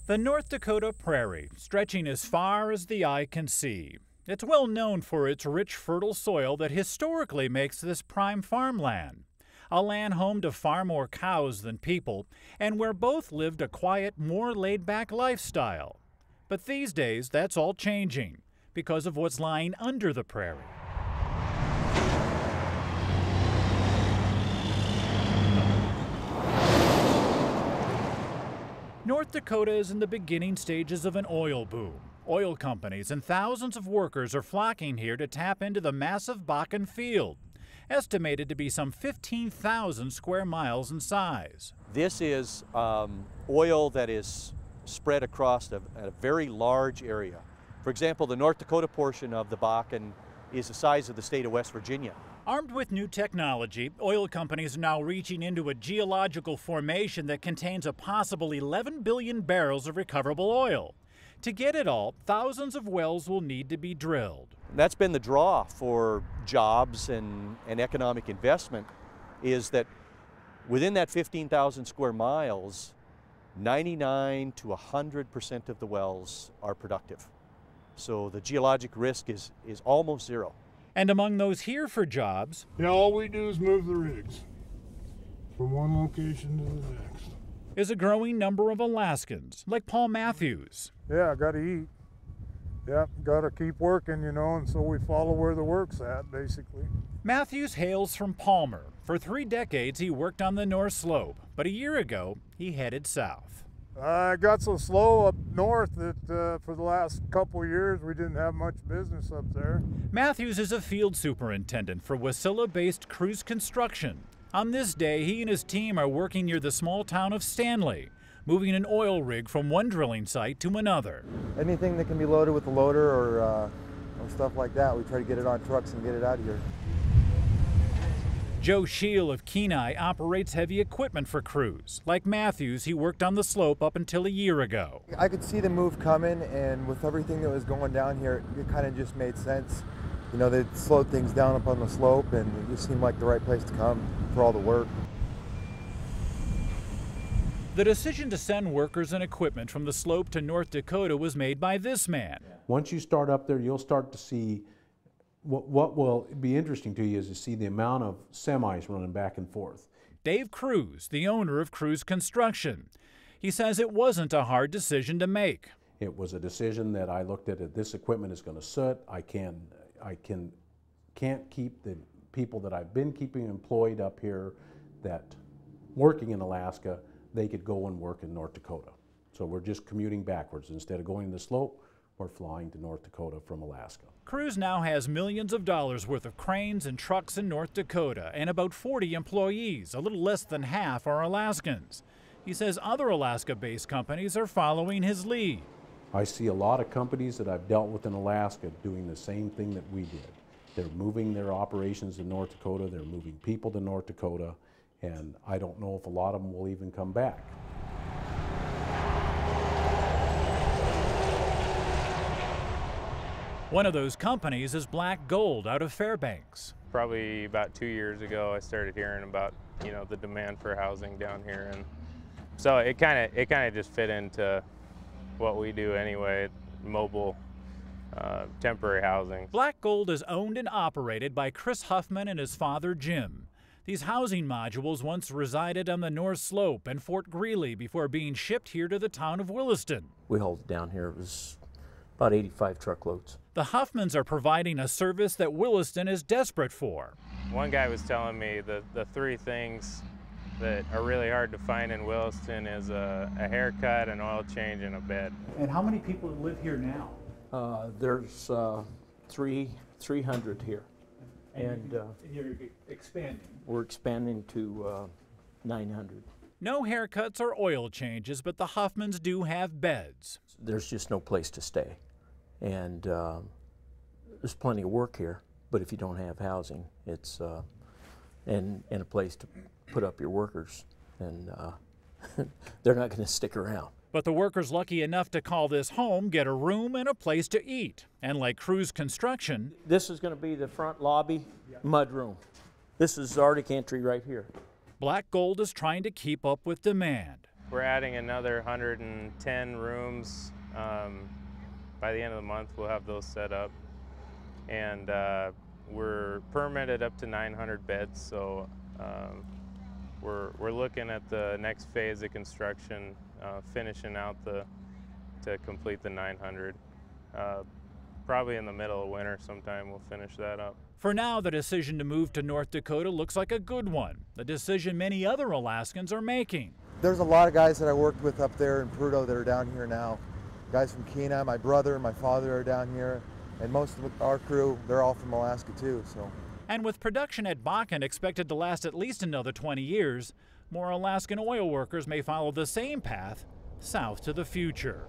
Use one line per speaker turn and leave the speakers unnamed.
The North Dakota prairie, stretching as far as the eye can see. It's well known for its rich, fertile soil that historically makes this prime farmland. A land home to far more cows than people, and where both lived a quiet, more laid-back lifestyle. But these days, that's all changing because of what's lying under the prairie. North Dakota is in the beginning stages of an oil boom. Oil companies and thousands of workers are flocking here to tap into the massive Bakken field, estimated to be some 15,000 square miles in size.
This is oil that is spread across a very large area. For example, the North Dakota portion of the Bakken is the size of the state of West Virginia.
Armed with new technology, oil companies are now reaching into a geological formation that contains a possible 11 billion barrels of recoverable oil. To get it all, thousands of wells will need to be drilled.
That's been the draw for jobs and economic investment, is that within that 15,000 square miles, 99 to 100% of the wells are productive. So the geologic risk is almost zero.
And among those here for jobs,
yeah, all we do is move the rigs from one location to the next.
Is a growing number of Alaskans, like Paul Matthews.
Yeah, gotta eat. Yep, gotta keep working, you know, and so we follow where the work's at, basically.
Matthews hails from Palmer. For 3 decades, he worked on the North Slope, but a year ago, he headed south.
I got so slow up north that for the last couple of years we didn't have much business up there.
Matthews is a field superintendent for Wasilla-based Cruise Construction. On this day, he and his team are working near the small town of Stanley, moving an oil rig from one drilling site to another.
Anything that can be loaded with a loader or stuff like that, we try to get it on trucks and get it out of here.
Joe Scheel of Kenai operates heavy equipment for crews. Like Matthews, he worked on the slope up until a year ago.
I could see the move coming, and with everything that was going down here, it kind of just made sense. You know, they slowed things down up on the slope, and it just seemed like the right place to come for all the work.
The decision to send workers and equipment from the slope to North Dakota was made by this man.
Once you start up there, you'll start to see what will be interesting to you is to see the amount of semis running back and forth.
Dave Cruz, the owner of Cruz Construction. He says it wasn't a hard decision to make.
It was a decision that I looked at. This equipment is going to soot. I can't keep the people that I've been keeping employed up here that working in Alaska, they could go and work in North Dakota. So we're just commuting backwards. Instead of going to the slope, we're flying to North Dakota from Alaska.
Cruz now has millions of dollars worth of cranes and trucks in North Dakota and about 40 employees. A little less than half are Alaskans. He says other Alaska-based companies are following his lead.
I see a lot of companies that I've dealt with in Alaska doing the same thing that we did. They're moving their operations to North Dakota, they're moving people to North Dakota, and I don't know if a lot of them will even come back.
One of those companies is Black Gold out of Fairbanks.
Probably about 2 years ago, I started hearing about, you know, the demand for housing down here, and so it kind of just fit into what we do anyway, mobile, temporary housing.
Black Gold is owned and operated by Chris Huffman and his father Jim. These housing modules once resided on the North Slope and Fort Greeley before being shipped here to the town of Williston.
We hauled it down here. It was about 85 truckloads.
The Huffmans are providing a service that Williston is desperate for.
One guy was telling me the 3 things that are really hard to find in Williston is a haircut, an oil change, and a bed.
And how many people live here now?
There's 300 here. And
you're expanding?
We're expanding to 900.
No haircuts or oil changes, but the Huffmans do have beds.
There's just no place to stay. And there's plenty of work here, but if you don't have housing, it's and a place to put up your workers, and they're not going to stick around.
But the workers lucky enough to call this home get a room and a place to eat. And like Cruz Construction,
this is going to be the front lobby mud room. This is Arctic entry right here.
Black Gold is trying to keep up with demand.
we're adding another 110 rooms. By the end of the month, we'll have those set up. And we're permitted up to 900 beds, so we're looking at the next phase of construction, finishing out to complete the 900. Probably in the middle of winter sometime we'll finish that up.
For now, the decision to move to North Dakota looks like a good one, a decision many other Alaskans are making.
There's a lot of guys that I worked with up there in Prudhoe that are down here now. Guys from Kenai, my brother and my father are down here, and most of our crew, they're all from Alaska too. So.
And with production at Bakken expected to last at least another 20 years, more Alaskan oil workers may follow the same path south to the future.